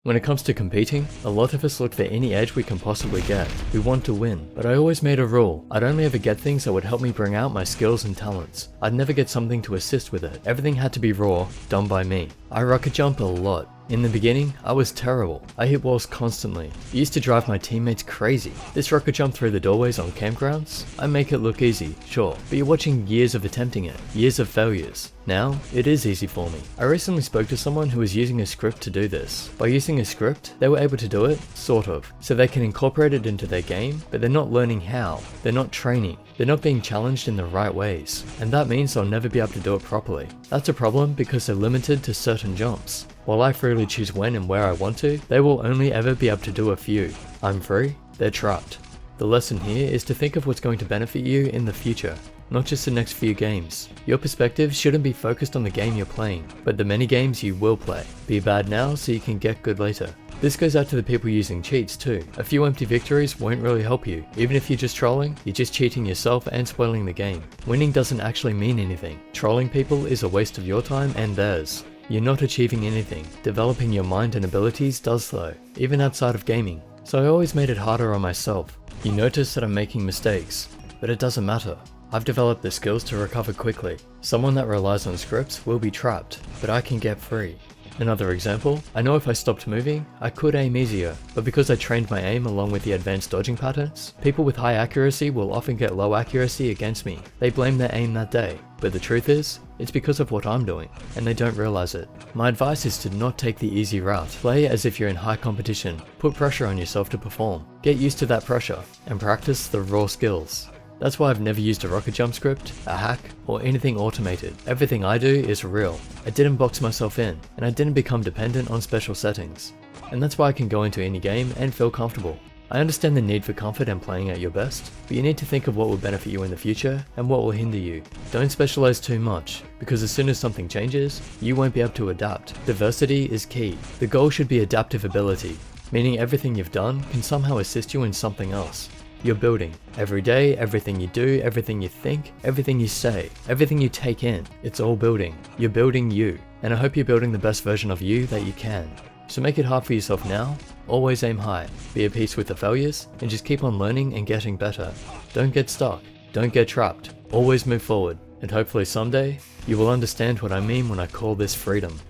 When it comes to competing, a lot of us look for any edge we can possibly get. We want to win, but I always made a rule. I'd only ever get things that would help me bring out my skills and talents. I'd never get something to assist with it. Everything had to be raw, done by me. I rocket jump a lot. In the beginning, I was terrible. I hit walls constantly. It used to drive my teammates crazy. This rocket jump through the doorways on campgrounds? I make it look easy, sure, but you're watching years of attempting it, years of failures. Now, it is easy for me. I recently spoke to someone who was using a script to do this. By using a script, they were able to do it, sort of, so they can incorporate it into their game, but they're not learning how. They're not training. They're not being challenged in the right ways, and that means they'll never be able to do it properly. That's a problem because they're limited to certain jumps. While I freely choose when and where I want to, they will only ever be able to do a few. I'm free, they're trapped. The lesson here is to think of what's going to benefit you in the future, not just the next few games. Your perspective shouldn't be focused on the game you're playing, but the many games you will play. Be bad now so you can get good later. This goes out to the people using cheats too. A few empty victories won't really help you. Even if you're just trolling, you're just cheating yourself and spoiling the game. Winning doesn't actually mean anything. Trolling people is a waste of your time and theirs. You're not achieving anything. Developing your mind and abilities does though, even outside of gaming. So I always made it harder on myself. You notice that I'm making mistakes, but it doesn't matter. I've developed the skills to recover quickly. Someone that relies on scripts will be trapped, but I can get free. Another example, I know if I stopped moving, I could aim easier, but because I trained my aim along with the advanced dodging patterns, people with high accuracy will often get low accuracy against me. They blame their aim that day, but the truth is, it's because of what I'm doing, and they don't realize it. My advice is to not take the easy route. Play as if you're in high competition. Put pressure on yourself to perform. Get used to that pressure, and practice the raw skills. That's why I've never used a rocket jump script, a hack, or anything automated. Everything I do is real. I didn't box myself in, and I didn't become dependent on special settings. And that's why I can go into any game and feel comfortable. I understand the need for comfort and playing at your best, but you need to think of what will benefit you in the future and what will hinder you. Don't specialize too much, because as soon as something changes, you won't be able to adapt. Diversity is key. The goal should be adaptive ability, meaning everything you've done can somehow assist you in something else. You're building. Every day, everything you do, everything you think, everything you say, everything you take in, it's all building. You're building you, and I hope you're building the best version of you that you can. So make it hard for yourself now, always aim high, be at peace with the failures, and just keep on learning and getting better. Don't get stuck, don't get trapped, always move forward, and hopefully someday, you will understand what I mean when I call this freedom.